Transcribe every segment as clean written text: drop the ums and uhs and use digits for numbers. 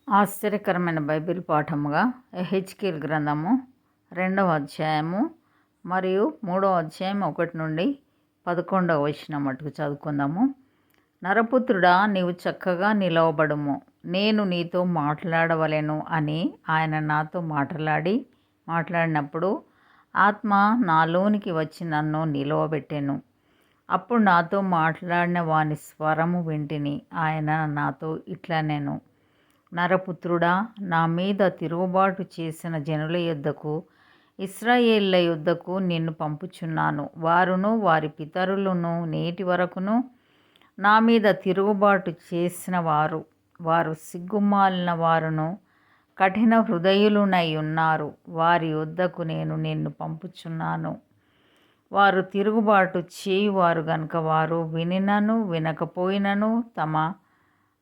ఆశ్చర్యకరమైన బైబిల్ పాఠముగా యెహెజ్కేలు గ్రంథము 2వ అధ్యాయము మరియు 3వ అధ్యాయం 1 నుండి 11వ వచనం మటుకు చదువుకుందాము. నరపుత్రుడా, నీవు చక్కగా నిలవబడుము, నేను నీతో మాట్లాడవలెను అని ఆయన నాతో మాట్లాడినప్పుడు ఆత్మ నాలోనికి వచ్చి నన్ను నిలవబెట్టెను. అప్పుడు నాతో మాట్లాడిన వాని స్వరము వింటిని. ఆయన నాతో ఇట్లనెను, నరపుత్రుడా, నా మీద తిరుగుబాటు చేసిన జనుల యొద్దకు, ఇశ్రాయేళ్ల యొద్దకు నిన్ను పంపుచున్నాను. వారును వారి పితరులను నేటి వరకును నా మీద తిరుగుబాటు చేసిన వారు సిగ్గుమాలిన వారును కఠిన హృదయులునై ఉన్నారు. వారి యొద్దకు నేను నిన్ను పంపుచున్నాను. వారు తిరుగుబాటు చేయువారు గనుక వారు వినినను వినకపోయినను తమ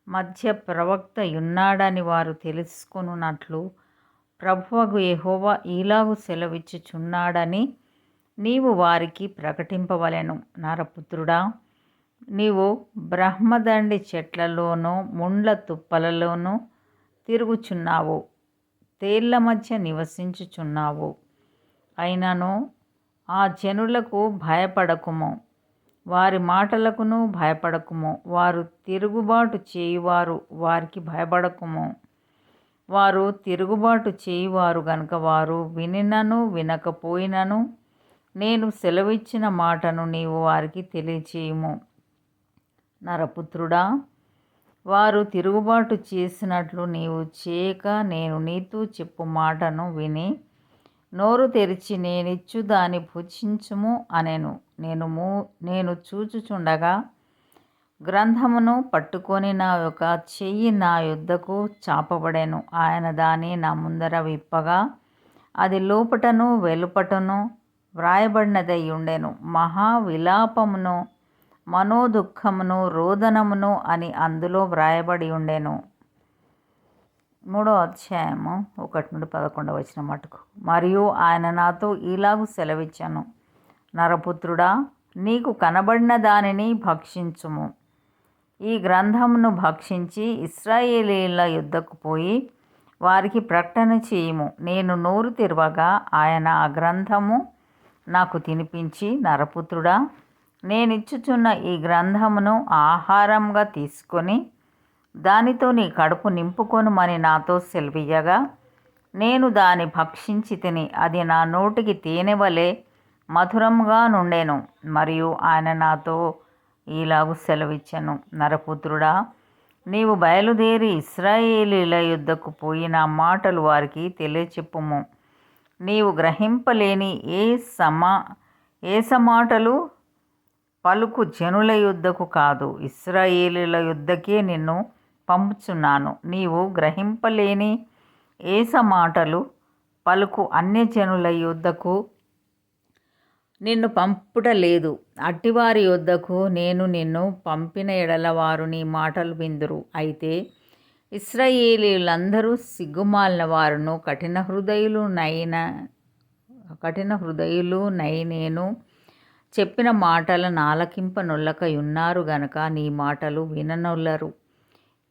మధ్య ప్రవక్త ఉన్నాడని వారు తెలుసుకొనున్నట్లు ప్రభువగు యెహోవా ఈలాగు సెలవిచ్చుచున్నాడని నీవు వారికి ప్రకటింపవలెను. నరపుత్రుడా, నీవు బ్రహ్మదండి చెట్లలోనూ ముండ్ల తుప్పలలోనూ తిరుగుచున్నావు, తేళ్ల మధ్య నివసించుచున్నావు. అయినను ఆ జనులకు భయపడకుము, వారి మాటలకును భయపడకుము. వారు తిరుగుబాటు చేయువారు, వారికి భయపడకుము. వారు తిరుగుబాటు చేయువారు గనుక వారు వినినను వినకపోయినను నేను సెలవిచ్చిన మాటను నీవు వారికి తెలియచేయుము. నరపుత్రుడా, వారు తిరుగుబాటు చేసినట్లు నీవు చేయక నేను నీతో చెప్పు మాటను విని నోరు తెరిచి నేనిచ్చు దాన్ని భుజించుము అనెను. నేను చూచుచుండగా గ్రంథమును పట్టుకొని నా యొక్క చెయ్యి నా యొద్దకు చాపబడెను. ఆయన దాన్ని నా ముందర విప్పగా అది లోపటను వెలుపటను వ్రాయబడినదై ఉండెను. మహా విలాపమును మనోదుఃఖమును రోదనమును అని అందులో వ్రాయబడి ఉండెను. 3వ అధ్యాయము 1 నుండి 11వ వచనం మటుకు. మరియు ఆయన నాతో ఇలాగు సెలవిచ్చాను, నరపుత్రుడా, నీకు కనబడిన దానిని భక్షించుము. ఈ గ్రంథమును భక్షించి ఇశ్రాయేలీయుల యుద్ధకు పోయి వారికి ప్రకటన చేయుము. నేను నోరు తెరవగా ఆయన ఆ గ్రంథము నాకు తినిపించి, నరపుత్రుడా, నేనిచ్చుచున్న ఈ గ్రంథమును ఆహారంగా తీసుకొని దానితో నీ కడుపు నింపుకొనుమని నాతో సెలవియ్యగా నేను దాన్ని భక్షించి తిని అది నా నోటికి తేనె వలె మధురంగా నుండెను. మరియు ఆయన నాతో ఈలాగు సెలవిచ్చెను, నరపుత్రుడా, నీవు బయలుదేరి ఇశ్రాయేలీయుల యుద్ధకు పోయి నా మాటలు వారికి తెలియచెప్పుము. నీవు గ్రహింపలేని ఏసమాటలు పలుకు జనుల యుద్ధకు కాదు, ఇశ్రాయేలీయుల యుద్ధకే నిన్ను పంపుచున్నాను. నీవు గ్రహింపలేని ఏసమాటలు పలుకు అన్యజనుల యుద్ధకు నిన్ను పంపుట లేదు. అట్టివారి యొద్దకు నేను నిన్ను పంపిన ఎడల వారు నీ మాటలు విందురు. అయితే ఇశ్రాయేలీయులందరూ సిగ్గుమాలిన వారును కఠిన హృదయులు నై నేను చెప్పిన మాటలను ఆలకింపనొల్లక ఉన్నారు గనక నీ మాటలు విననొల్లరు.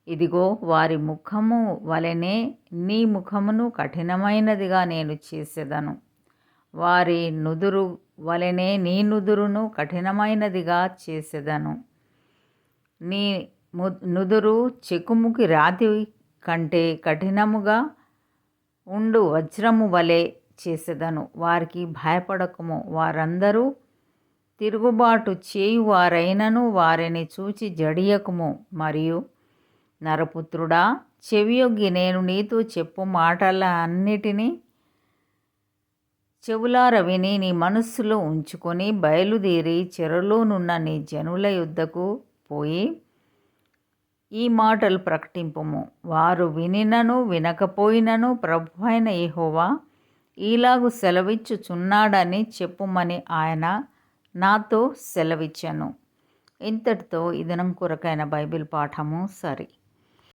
ఇదిగో, వారి ముఖము వలెనే నీ ముఖమును కఠినమైనదిగా నేను చేసేదను. వారి నుదురు వలెనే నీ నుదురును కఠినమైనదిగా చేసేదను. నీ నుదురు చెకుముకి రాతి కంటే కఠినముగా ఉండు వజ్రము వలె చేసేదను. వారికి భయపడకము. వారందరూ తిరుగుబాటు చేయువారైనను వారిని చూచి జడియకుము. మరియు నరపుత్రుడా, చెవియొగ్గి నేను నీతో చెప్పు మాటలన్నిటినీ చెవులార విని నీ మనస్సులో ఉంచుకొని బయలుదేరి చెరలోనున్న నీ జనుల యుద్ధకు పోయి ఈ మాటలు ప్రకటింపుము. వారు వినినను వినకపోయినను ప్రభువైన యెహోవా ఈలాగు సెలవిచ్చుచున్నాడని చెప్పుమని ఆయన నాతో సెలవిచ్చెను. ఇంతటితో ఈ దినం కొరకైన బైబిల్ పాఠము సరి.